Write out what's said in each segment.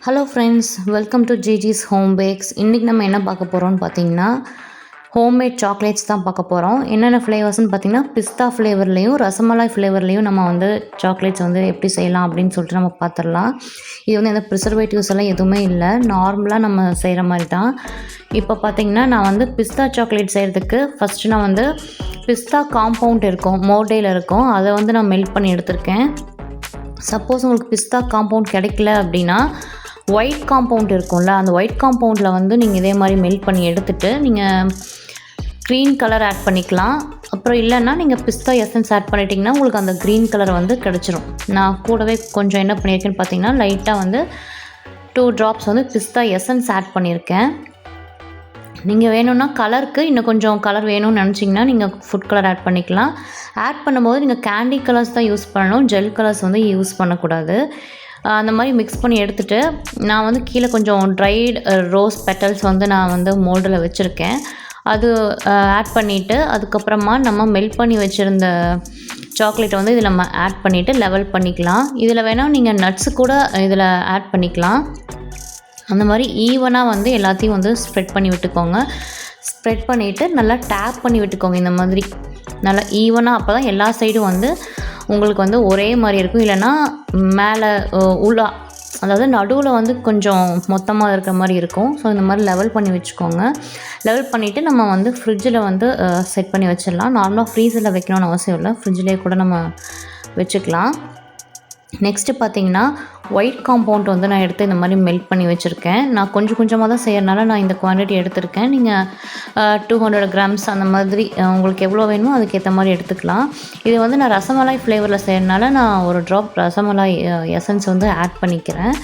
Hello friends, welcome to GG's home bakes. இன்றைக்கி நம்ம என்ன பார்க்க போகிறோம்னு பார்த்தீங்கன்னா, ஹோம்மேட் சாக்லேட்ஸ் தான் பார்க்க போகிறோம். என்னென்ன ஃப்ளேவர்ஸ்னு பார்த்தீங்கன்னா, பிஸ்தா ஃப்ளேவர்லேயும் ரசமலாய் ஃப்ளேவர்லேயும் நம்ம சாக்லேட்ஸ் எப்படி செய்யலாம் அப்படின்னு சொல்லிட்டு நம்ம பார்த்துடலாம். இது எந்த ப்ரிசர்வேட்டிவ்ஸ் எல்லாம் எதுவுமே இல்லை, நார்மலாக நம்ம செய்கிற மாதிரி தான். இப்போ பார்த்தீங்கன்னா, நான் பிஸ்தா சாக்லேட் செய்கிறதுக்கு ஃபஸ்ட்டு நான் பிஸ்தா காம்பவுண்ட் இருக்கும், மோர்டேயில் இருக்கும், அதை நான் மெல்ட் பண்ணி எடுத்திருக்கேன். சப்போஸ் உங்களுக்கு பிஸ்தா காம்பவுண்ட் கிடைக்கல அப்படின்னா, ஒயிட் காம்பவுண்ட் இருக்கும்ல, அந்த ஒயிட் காம்பவுண்டில் நீங்கள் இதே மாதிரி மெல்ட் பண்ணி எடுத்துகிட்டு நீங்கள் க்ரீன் கலர் ஆட் பண்ணிக்கலாம். அப்புறம் இல்லைன்னா நீங்கள் பிஸ்தா எசன்ஸ் ஆட் பண்ணிட்டிங்கன்னா உங்களுக்கு அந்த க்ரீன் கலர் கிடச்சிரும். நான் கூடவே கொஞ்சம் என்ன பண்ணியிருக்கேன்னு பார்த்தீங்கன்னா, லைட்டாக 2 drops பிஸ்தா எசன்ஸ் ஆட் பண்ணியிருக்கேன். நீங்கள் வேணும்னா கலருக்கு இன்னும் கொஞ்சம் கலர் வேணும்னு நினச்சிங்கன்னா நீங்கள் ஃபுட் கலர் ஆட் பண்ணிக்கலாம். ஆட் பண்ணும்போது நீங்கள் கேண்டி கலர்ஸ் தான் யூஸ் பண்ணணும், ஜெல் கலர்ஸ் யூஸ் பண்ணக்கூடாது. அந்த மாதிரி மிக்ஸ் பண்ணி எடுத்துகிட்டு நான் கீழே கொஞ்சம் ட்ரைடு ரோஸ் பெட்டல்ஸ் நான் மோல்டில் வச்சுருக்கேன். அது ஆட் பண்ணிவிட்டு அதுக்கப்புறமா நம்ம மெல்ட் பண்ணி வச்சுருந்த சாக்லேட்டை இதில் நம்ம ஆட் பண்ணிவிட்டு லெவல் பண்ணிக்கலாம். இதில் வேணால் நீங்கள் நட்ஸு கூட இதில் ஆட் பண்ணிக்கலாம். அந்த மாதிரி ஈவனாக எல்லாத்தையும் ஸ்ப்ரெட் பண்ணி விட்டுக்கோங்க. ஸ்ப்ரெட் பண்ணிவிட்டு நல்லா டேப் பண்ணி விட்டுக்கோங்க. இந்த மாதிரி நல்லா ஈவனாக, அப்போ தான் எல்லா சைடும் உங்களுக்கு ஒரே மாதிரி இருக்கும். இல்லைன்னா மேலே உள்ளா, அதாவது நடுவில் கொஞ்சம் மொத்தமாக இருக்கிற மாதிரி இருக்கும். ஸோ இந்த மாதிரி லெவல் பண்ணி வச்சுக்கோங்க. லெவல் பண்ணிவிட்டு நம்ம ஃப்ரிட்ஜில் செட் பண்ணி வச்சிடலாம். நார்மலாக ஃப்ரீசரில் வைக்கணும்னு அவசியம் இல்லை, ஃப்ரிட்ஜிலே கூட நம்ம வச்சுக்கலாம். நெக்ஸ்ட்டு பார்த்தீங்கன்னா, ஒயிட் காம்பவுண்ட் நான் எடுத்து இந்த மாதிரி மெல்ட் பண்ணி வச்சுருக்கேன். நான் கொஞ்சம் கொஞ்சமாக தான் செய்கிறனால நான் இந்த குவான்டிட்டி எடுத்திருக்கேன். நீங்கள் 200 grams அந்த மாதிரி உங்களுக்கு எவ்வளோ வேணுமோ அதுக்கேற்ற மாதிரி எடுத்துக்கலாம். இது நான் ரசமலாய் ஃப்ளேவரில் செய்கிறனால நான் ஒரு ட்ராப் ரசமலாய் எசன்ஸ் ஆட் பண்ணிக்கிறேன்.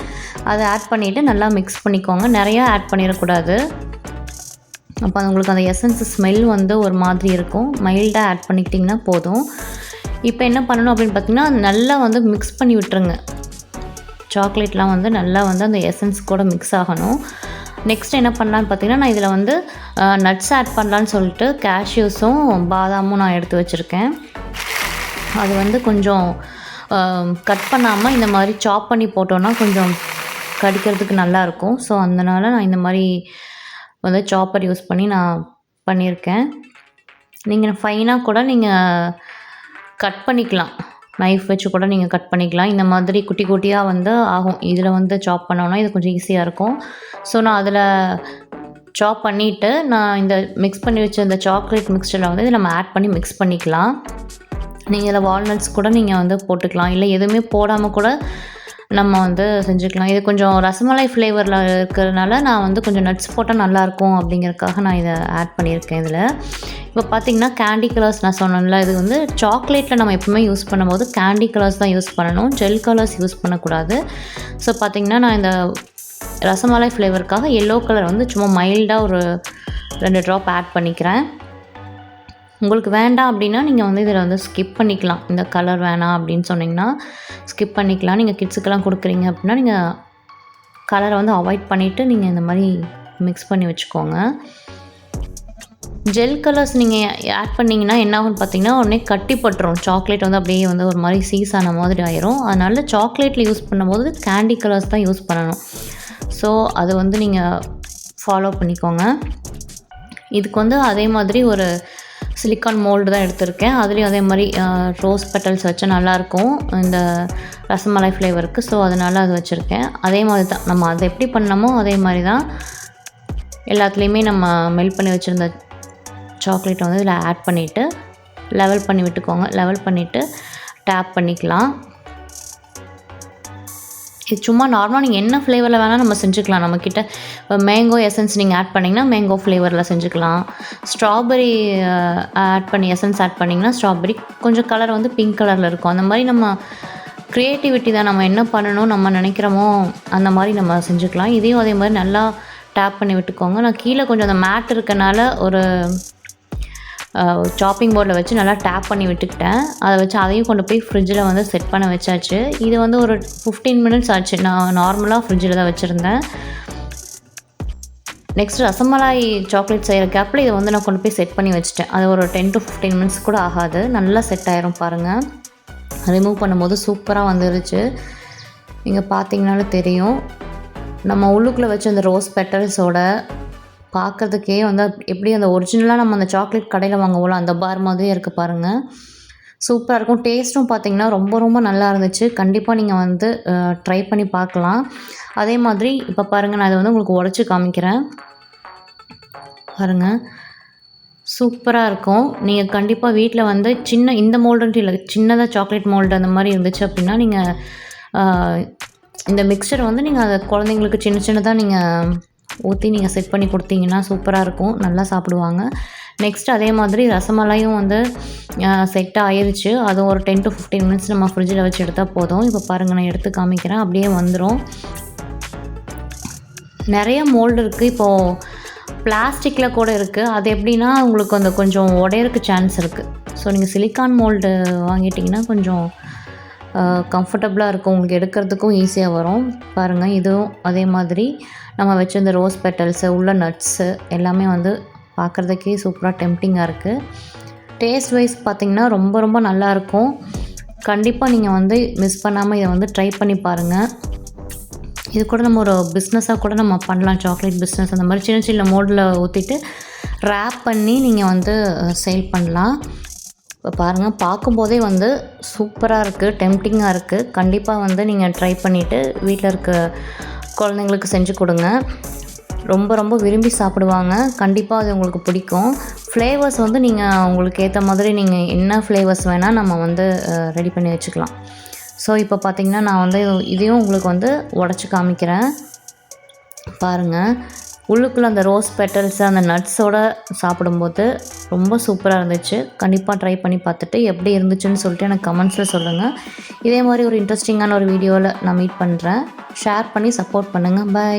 அதை ஆட் பண்ணிவிட்டு நல்லா மிக்ஸ் பண்ணிக்கோங்க. நிறையா ஆட் பண்ணிடக்கூடாது, அப்போ உங்களுக்கு அந்த எசன்ஸ் ஸ்மெல் ஒரு மாதிரி இருக்கும். மைல்டாக ஆட் பண்ணிக்கிட்டிங்கன்னா போதும். இப்போ என்ன பண்ணணும் அப்படின்னு பார்த்தீங்கன்னா, நல்லா மிக்ஸ் பண்ணி விட்டுருங்க. சாக்லேட்லாம் நல்லா அந்த எசன்ஸ் கூட மிக்ஸ் ஆகணும். நெக்ஸ்ட் என்ன பண்ணலான்னு பார்த்தீங்கன்னா, நான் இதில் நட்ஸ் ஆட் பண்ணலான்னு சொல்லிட்டு கேஷ்யூஸும் பாதாமும் நான் எடுத்து வச்சுருக்கேன். அது கொஞ்சம் கட் பண்ணாமல் இந்த மாதிரி சாப் பண்ணி போட்டோன்னா கொஞ்சம் கடிக்கிறதுக்கு நல்லாயிருக்கும். ஸோ அதனால் நான் இந்த மாதிரி சாப்பர் யூஸ் பண்ணி நான் பண்ணியிருக்கேன். நீங்கள் ஃபைனாக கூட நீங்கள் கட் பண்ணிக்கலாம், நைஃப் வச்சு கூட நீங்கள் கட் பண்ணிக்கலாம். இந்த மாதிரி குட்டி குட்டியாக ஆகும். இதில் சாப் பண்ணோன்னா இது கொஞ்சம் ஈஸியாக இருக்கும். ஸோ நான் அதில் சாப் பண்ணிவிட்டு நான் இந்த மிக்ஸ் பண்ணி வச்ச இந்த சாக்லேட் மிக்ஸ்சரில் இதை நம்ம ஆட் பண்ணி மிக்ஸ் பண்ணிக்கலாம். நீங்கள் இதில் வால்நட்ஸ் கூட நீங்கள் போட்டுக்கலாம், இல்லை எதுவுமே போடாமல் கூட நம்ம செஞ்சுக்கலாம். இது கொஞ்சம் ரசமலாய் ஃப்ளேவரில் இருக்கிறதுனால நான் கொஞ்சம் நட்ஸ் போட்டால் நல்லாயிருக்கும் அப்படிங்கிறதுக்காக நான் இதை ஆட் பண்ணியிருக்கேன் இதில். இப்போ பார்த்திங்கன்னா, கேண்டி கலர்ஸ் நான் சொன்னேன்ல, இது சாக்லேட்டில் நம்ம எப்பவுமே யூஸ் பண்ணும்போது கேண்டி கலர்ஸ் தான் யூஸ் பண்ணணும், ஜெல் கலர்ஸ் யூஸ் பண்ணக்கூடாது. ஸோ பார்த்திங்கன்னா, நான் இந்த ரசமலாய் ஃப்ளேவருக்காக எல்லோ கலர் சும்மா மைல்டாக ஒரு 2 ட்ராப் ஆட் பண்ணிக்கிறேன். உங்களுக்கு வேண்டாம் அப்படின்னா நீங்கள் இதில் ஸ்கிப் பண்ணிக்கலாம். இந்த கலர் வேணாம் அப்படின்னு சொன்னிங்கன்னா ஸ்கிப் பண்ணிக்கலாம். நீங்கள் கிட்ஸுக்கெல்லாம் கொடுக்குறீங்க அப்படின்னா நீங்கள் கலரை அவாய்ட் பண்ணிவிட்டு நீங்கள் இந்த மாதிரி மிக்ஸ் பண்ணி வச்சுக்கோங்க. ஜெல் கலர்ஸ் நீங்கள் ஆட் பண்ணிங்கன்னா என்ன ஆகும்னு பார்த்தீங்கன்னா, உடனே கட்டி பட்டுரும். சாக்லேட் அப்படியே ஒரு மாதிரி சீஸ் ஆன மாதிரி ஆயிரும். அதனால் சாக்லேட்டில் யூஸ் பண்ணும்போது கேண்டி கலர்ஸ் தான் யூஸ் பண்ணணும். ஸோ அது நீங்கள் ஃபாலோ பண்ணிக்கோங்க. இதுக்கு அதே மாதிரி ஒரு சிலிக்கான் மோல்டு தான் எடுத்திருக்கேன். அதுலேயும் அதே மாதிரி ரோஸ் பெட்டல்ஸ் வச்சா நல்லாயிருக்கும் இந்த ரசமலாய் ஃப்ளேவருக்கு. ஸோ அதனால் அது வச்சுருக்கேன். அதே மாதிரி தான் நம்ம அதை எப்படி பண்ணமோ அதே மாதிரி தான் எல்லாத்துலேயுமே நம்ம மெல்ட் பண்ணி வச்சுருந்த சாக்லேட்டை இதில் ஆட் பண்ணிவிட்டு லெவல் பண்ணி விட்டுக்கோங்க. லெவல் பண்ணிவிட்டு டேப் பண்ணிக்கலாம். இது சும்மா நார்மலாக நீங்கள் என்ன ஃப்ளேவரில் வேணால் நம்ம செஞ்சுக்கலாம். நம்மக்கிட்ட இப்போ மேங்கோ எசன்ஸ் நீங்கள் ஆட் பண்ணிங்கன்னா மேங்கோ ஃப்ளேவரில் செஞ்சுக்கலாம். ஸ்ட்ராபெரி ஆட் பண்ணி எசன்ஸ் ஆட் பண்ணிங்கன்னா ஸ்ட்ராபெரி கொஞ்சம் கலர் பிங்க் கலரில் இருக்கும். அந்த மாதிரி நம்ம க்ரியேட்டிவிட்டி தான், நம்ம என்ன பண்ணணும் நம்ம நினைக்கிறோமோ அந்த மாதிரி நம்ம செஞ்சுக்கலாம். இதையும் அதே மாதிரி நல்லா டேப் பண்ணி விட்டுக்கோங்க. நான் கீழே கொஞ்சம் அந்த மேட் இருக்கனால ஒரு சாப்பிங் போர்டில் வச்சு நல்லா டேப் பண்ணி விட்டுக்கிட்டேன். அதை வச்சு அதையும் கொண்டு போய் ஃப்ரிட்ஜில் செட் பண்ண வச்சாச்சு. இது ஒரு 15 minutes ஆச்சு. நான் நார்மலாக ஃப்ரிட்ஜில் தான் வச்சுருந்தேன். நெக்ஸ்ட் ரசமலாய் சாக்லேட் செய்கிற கேப்பில் இதை நான் கொண்டு போய் செட் பண்ணி வச்சுட்டேன். அது ஒரு 10 to 15 minutes கூட ஆகாது, நல்லா செட் ஆயிரும் பாருங்கள். ரிமூவ் பண்ணும்போது சூப்பராக வந்துருச்சு. நீங்கள் பார்த்தீங்கனாலும் தெரியும். நம்ம உள்ளுக்குள்ளே வச்ச அந்த ரோஸ் பெட்டல்ஸோட பார்க்குறதுக்கே வந்து எப்படி அந்த ஒரிஜினலாக நம்ம அந்த சாக்லேட் கடையில் வாங்குவோம்ல அந்த பார் மாதிரியே இருக்குது பாருங்கள். சூப்பராக இருக்கும். டேஸ்ட்டும் பார்த்திங்கன்னா ரொம்ப ரொம்ப நல்லா இருந்துச்சு. கண்டிப்பாக நீங்கள் வந்து ட்ரை பண்ணி பார்க்கலாம். அதே மாதிரி இப்போ பாருங்கள், நான் இதை வந்து உங்களுக்கு உடைச்சி காமிக்கிறேன் பாருங்கள். சூப்பராக இருக்கும். நீங்கள் கண்டிப்பாக வீட்டில் வந்து சின்ன இந்த மோல்டுன்ட்டு இல்லை, சின்னதாக சாக்லேட் மோல்டு அந்த மாதிரி இருந்துச்சு அப்படின்னா நீங்கள் இந்த மிக்சரை வந்து நீங்கள் அதை குழந்தைங்களுக்கு சின்ன சின்னதாக நீங்கள் ஊற்றி நீங்கள் செட் பண்ணி கொடுத்தீங்கன்னா சூப்பராக இருக்கும். நல்லா சாப்பிடுவாங்க. நெக்ஸ்ட் அதே மாதிரி ரசமலாயும் வந்து செட் ஆயிருச்சு. அதுவும் ஒரு 10 to 15 மினிட்ஸ் நம்ம ஃப்ரிட்ஜில் வச்சு எடுத்தால் போதும். இப்போ பாருங்கள், நான் எடுத்து காமிக்கிறேன். அப்படியே வந்துடும். நிறைய மோல்டு இருக்குது. இப்போது பிளாஸ்டிக்கில் கூட இருக்குது. அது எப்படின்னா உங்களுக்கு அந்த கொஞ்சம் உடையறக்கு சான்ஸ் இருக்குது. ஸோ நீங்கள் சிலிக்கான் மோல்டு வாங்கிட்டிங்கன்னா கொஞ்சம் கம்ஃபர்டபுளாக இருக்கும். உங்களுக்கு எடுக்கிறதுக்கும் ஈஸியாக வரும். பாருங்கள், இதுவும் அதே மாதிரி நம்ம வச்சுருந்த ரோஸ் பெட்டல்ஸு உள்ள நட்ஸு எல்லாமே வந்து பார்க்குறதுக்கே சூப்பராக டெம்ப்டிங்காக இருக்குது. டேஸ்ட் வைஸ் பார்த்திங்கன்னா ரொம்ப ரொம்ப நல்லாயிருக்கும். கண்டிப்பாக நீங்கள் வந்து மிஸ் பண்ணாமல் இதை வந்து ட்ரை பண்ணி பாருங்கள். இது கூட நம்ம ஒரு பிஸ்னஸாக கூட நம்ம பண்ணலாம். சாக்லேட் பிஸ்னஸ் அந்த மாதிரி சின்ன சின்ன மோல்டில் ஊற்றிட்டு ரேப் பண்ணி நீங்கள் வந்து சேல் பண்ணலாம். இப்போ பாருங்கள், பார்க்கும்போதே வந்து சூப்பராக இருக்குது, டெம்ப்டிங்காக இருக்குது. கண்டிப்பாக வந்து நீங்கள் ட்ரை பண்ணிவிட்டு வீட்டில் இருக்க குழந்தைங்களுக்கு செஞ்சு கொடுங்க. ரொம்ப ரொம்ப விரும்பி சாப்பிடுவாங்க. கண்டிப்பாக அது உங்களுக்கு பிடிக்கும். ஃப்ளேவர்ஸ் வந்து நீங்கள் உங்களுக்கு ஏற்ற மாதிரி நீங்கள் என்ன ஃப்ளேவர்ஸ் வேணால் நம்ம வந்து ரெடி பண்ணி வச்சுக்கலாம். ஸோ இப்போ பார்த்திங்கன்னா நான் வந்து இதையும் உங்களுக்கு வந்து உடச்சி காமிக்கிறேன் பாருங்கள். உள்ளுக்குள்ளே அந்த ரோஸ் பெட்டல்ஸு அந்த நட்ஸோடு சாப்பிடும்போது ரொம்ப சூப்பராக இருந்துச்சு. கண்டிப்பாக ட்ரை பண்ணி பார்த்துட்டு எப்படி இருந்துச்சுன்னு சொல்லிட்டு எனக்கு கமெண்ட்ஸில் சொல்லுங்கள். இதே மாதிரி ஒரு இன்ட்ரெஸ்டிங்கான ஒரு வீடியோவில் நான் மீட் பண்ணுறேன். ஷேர் பண்ணி சப்போர்ட் பண்ணுங்கள். பை.